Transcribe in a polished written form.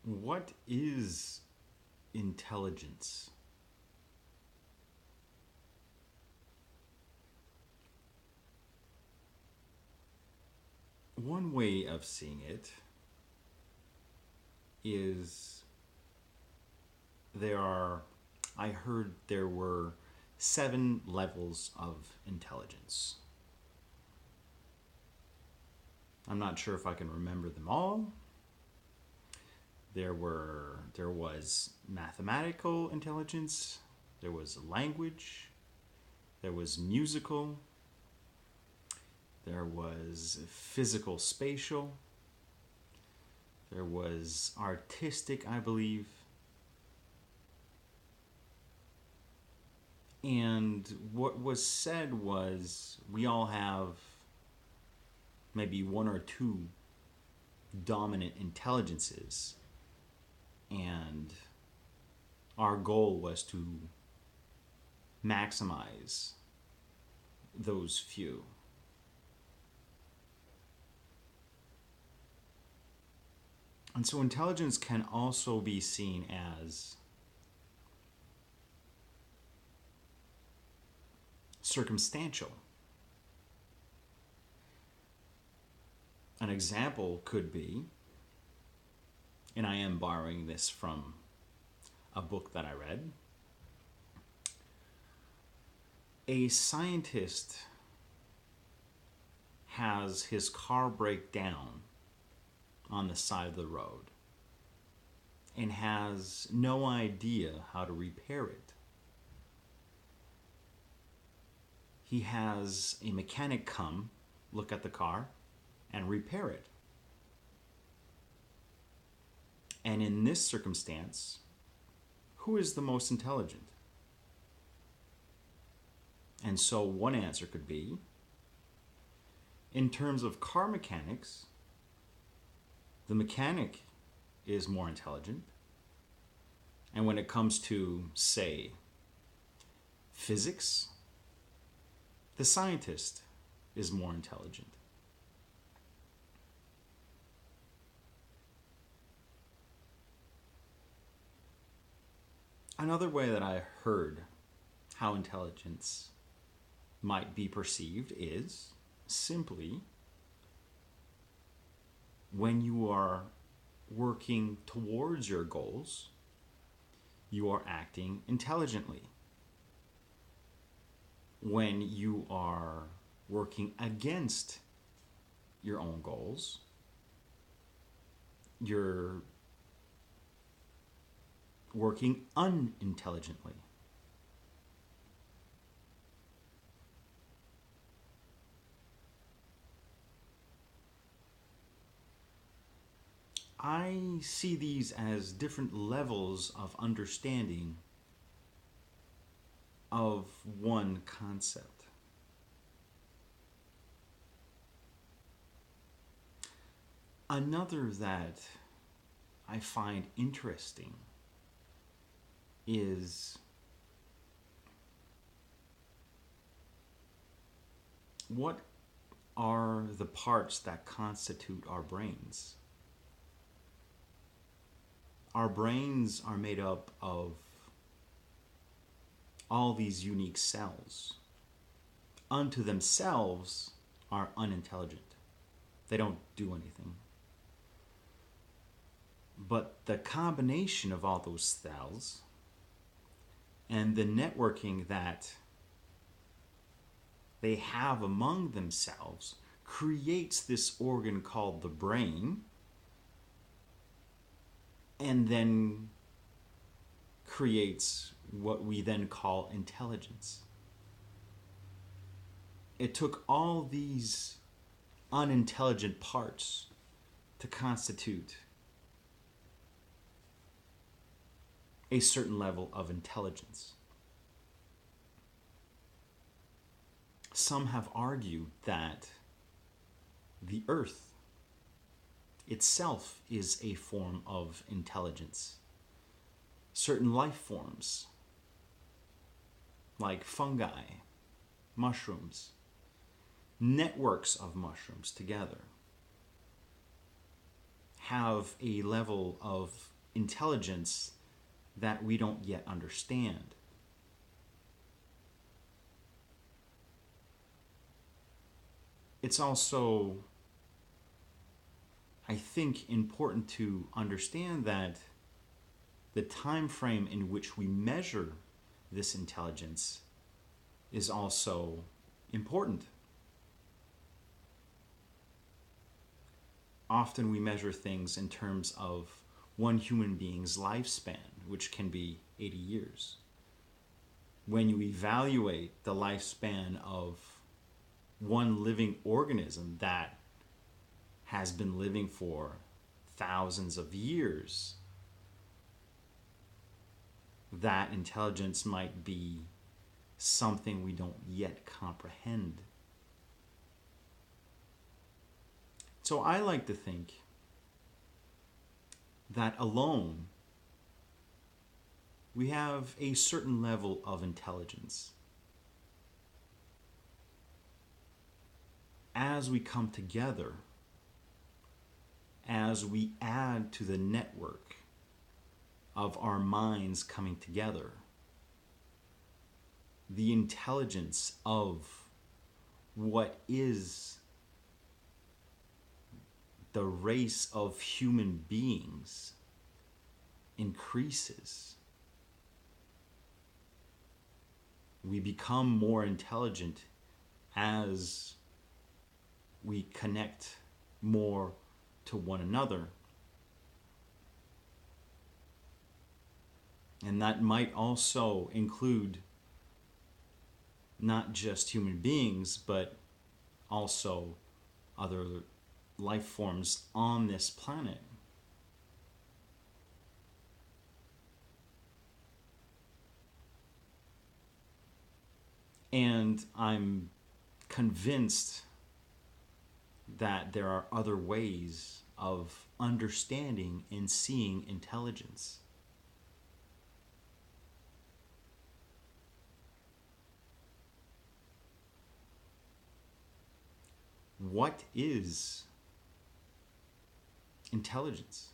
What is intelligence? One way of seeing it is there are, I heard there were 7 levels of intelligence. I'm not sure if I can remember them all. There was mathematical intelligence, there was language, there was musical, there was physical spatial, there was artistic, I believe. And what was said was we all have maybe one or two dominant intelligences, and our goal was to maximize those few. And so intelligence can also be seen as circumstantial. An example could be, and I am borrowing this from a book that I read, a scientist has his car break down on the side of the road and has no idea how to repair it. He has a mechanic come, look at the car, and repair it. And in this circumstance, who is the most intelligent? And so one answer could be, in terms of car mechanics, the mechanic is more intelligent. And when it comes to, say, physics, the scientist is more intelligent. Another way that I heard how intelligence might be perceived is simply when you are working towards your goals, you are acting intelligently. When you are working against your own goals, you're working unintelligently. I see these as different levels of understanding of one concept. Another that I find interesting is what are the parts that constitute our brains? Our brains are made up of all these unique cells. Unto themselves are unintelligent. They don't do anything. But the combination of all those cells and the networking that they have among themselves creates this organ called the brain, and then creates what we then call intelligence. It took all these unintelligent parts to constitute a certain level of intelligence. Some have argued that the earth itself is a form of intelligence. Certain life forms, like fungi, mushrooms, networks of mushrooms together, have a level of intelligence that we don't yet understand. It's also, I think, important to understand that the time frame in which we measure this intelligence is also important. Often we measure things in terms of one human being's lifespan, which can be 80 years. When you evaluate the lifespan of one living organism that has been living for thousands of years, that intelligence might be something we don't yet comprehend. So I like to think that alone we have a certain level of intelligence. As we come together, as we add to the network of our minds coming together, the intelligence of what is the race of human beings increases. We become more intelligent as we connect more to one another. And that might also include not just human beings, but also other life forms on this planet. And I'm convinced that there are other ways of understanding and seeing intelligence. What is intelligence?